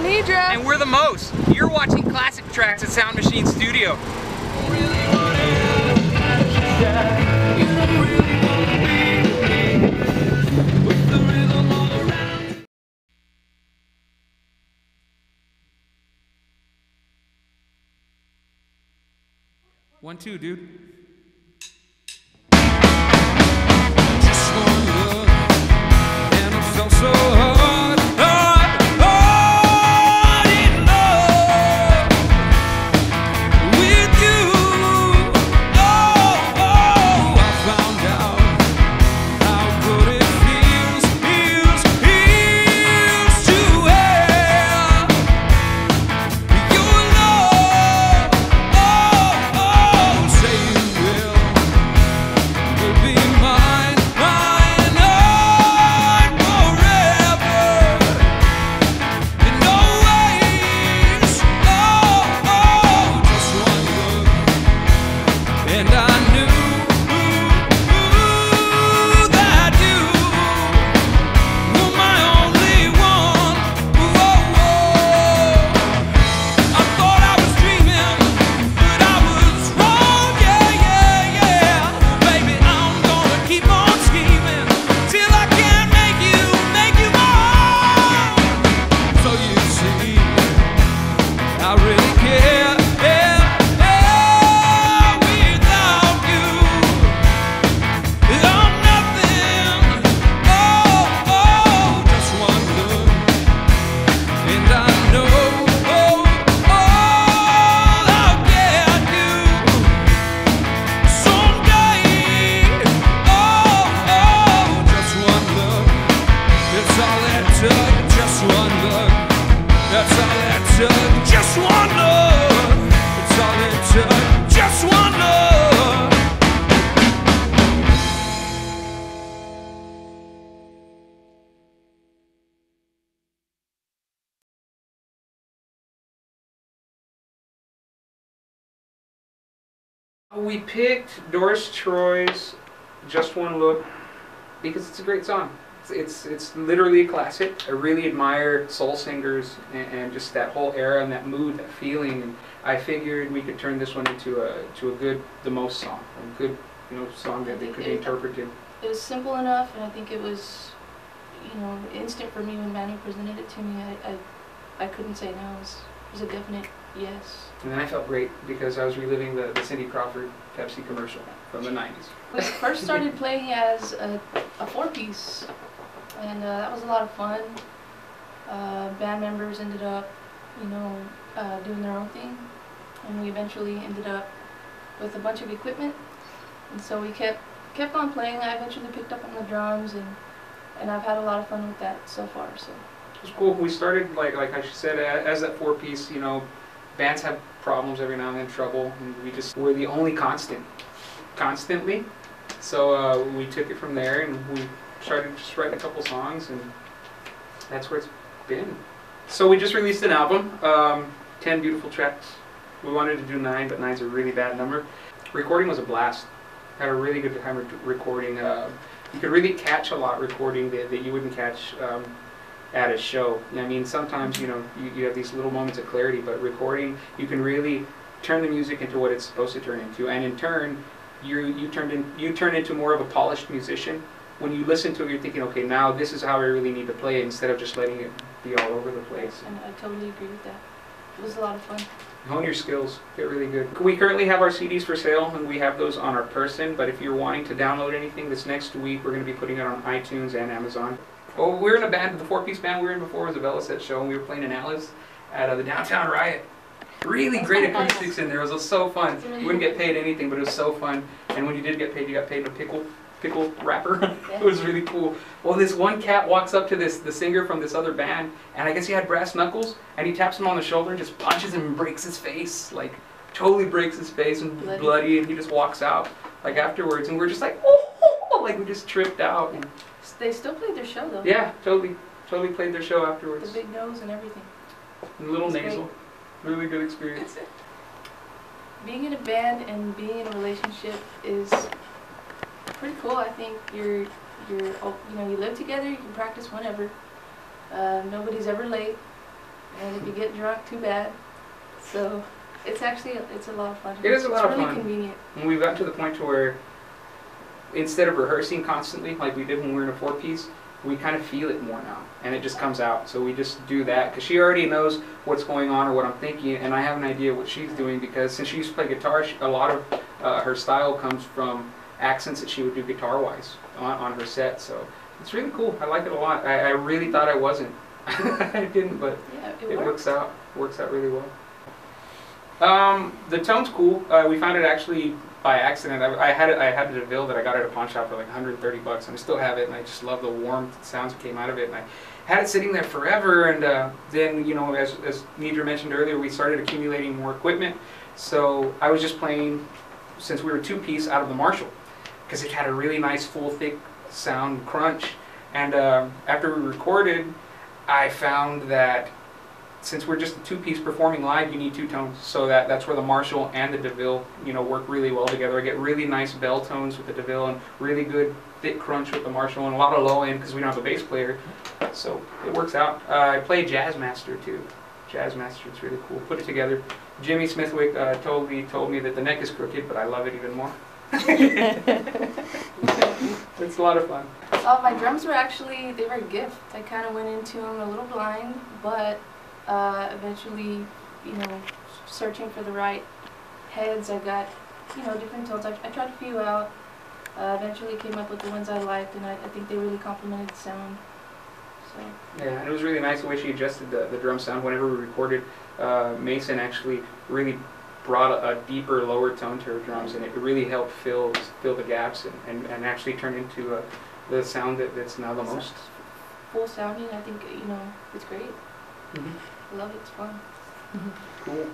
Nidra. And we're the most. You're watching Classic Tracks at Sound Machine Studio. One, two, dude. Just one look, and it felt so hard, hard in love with you. Oh, I found out how good it feels to have your love. Say you will be mine, mine forever. In no ways, just one look, and I knew that you were my only one. I thought I was dreaming, but I was wrong. Yeah. Baby, I'm gonna keep on scheming till I can make you mine. So you see, I really care without you. I'm nothing. Just one look, and I know I'll get you someday. Just one look, that's all it took. Just one look, that's all it took. Just one look, that's all it took. Just one look. We picked Doris Troy's Just One Look because it's a great song. It's literally a classic. I really admire soul singers and just that whole era and that mood, that feeling. And I figured we could turn this one into a good The Most song, a good song that could be interpreted. It was simple enough, and I think it was instant for me when Manny presented it to me. I couldn't say no. It was a definite yes. And then I felt great because I was reliving the Cindy Crawford Pepsi commercial from the 90s. We first started playing as a four-piece, and that was a lot of fun. Band members ended up, doing their own thing, and we eventually ended up with a bunch of equipment, and so we kept on playing. I eventually picked up on the drums, and I've had a lot of fun with that so far. So it was cool. We started like I said as that four-piece. Bands have problems every now and then, trouble, and we're the only constantly. So we took it from there, and we started just writing a couple songs, and that's where it's been. So we just released an album, 10 beautiful tracks. We wanted to do 9, but 9's a really bad number. Recording was a blast. Had a really good time recording. You could really catch a lot recording that you wouldn't catch at a show. I mean, sometimes you have these little moments of clarity, but recording, you can really turn the music into what it's supposed to turn into, and in turn, you turn into more of a polished musician. When you listen to it, you're thinking, okay, now this is how I really need to play it, instead of just letting it be all over the place. And I totally agree with that. It was a lot of fun. Hone your skills, get really good. We currently have our CDs for sale, and we have those on our person, but if you're wanting to download anything, this next week we're going to be putting it on iTunes and Amazon. Well, we're in a band, the four-piece band we were in before was a Veloset show, and we were playing in Alice at the Downtown Riot. Really great acoustics in there. It was so fun. You wouldn't get paid anything, but it was so fun. And when you did get paid, you got paid in a pickle wrapper. It was really cool. Well, this one cat walks up to the singer from this other band, and I guess he had brass knuckles, and he taps him on the shoulder and just punches him and breaks his face, like totally breaks his face and bloody, and he just walks out like afterwards, and we're just like, oh, like we just tripped out. And they still played their show though. Yeah, totally played their show afterwards. The big nose and everything. And a little nasal. Great. Really good experience. Being in a band and being in a relationship is pretty cool. I think you live together, you can practice whenever. Nobody's ever late. and if you get drunk, too bad. So it's a lot of fun. It is a lot of It's fun. really convenient. And we've gotten to the point to where instead of rehearsing constantly like we did when we were in a 4-piece, we kind of feel it more now, and it just comes out. So we just do that because she already knows what's going on or what I'm thinking, and I have an idea what she's doing because since she used to play guitar, a lot of her style comes from accents that she would do guitar-wise on her set. So it's really cool. I like it a lot. I really thought I wasn't. I didn't, but Yeah, it works out. Works out really well. The tone's cool. We found it actually by accident. I had a DeVille that I got at a pawn shop for like $130, and I still have it, and I just love the warm sounds that came out of it. And I had it sitting there forever, and then, you know, as Nidra mentioned earlier, we started accumulating more equipment. So I was just playing, since we were 2-piece, out of the Marshall, because it had a really nice full thick sound crunch. And after we recorded, I found that since we're just a 2-piece performing live, you need 2 tones. So that's where the Marshall and the DeVille, you know, work really well together. I get really nice bell tones with the DeVille and really good thick crunch with the Marshall and a lot of low end because we don't have a bass player. So it works out. I play Jazz Master too. Jazz Master, it's really cool. Put it together. Jimmy Smithwick totally told me that the neck is crooked, but I love it even more. It's a lot of fun. My drums were actually, they were a gift. I kind of went into them a little blind, but eventually, you know, searching for the right heads, I got, you know, different tones. I tried a few out. Eventually came up with the ones I liked, and I think they really complemented the sound. So. Yeah, and it was really nice the way she adjusted the drum sound. Whenever we recorded, Mason actually really brought a deeper, lower tone to her drums, and it really helped fill the gaps and actually turn into the sound that's now the most full sounding. I think, you know, it's great. Mm-hmm. I love it. It's fun. Cool.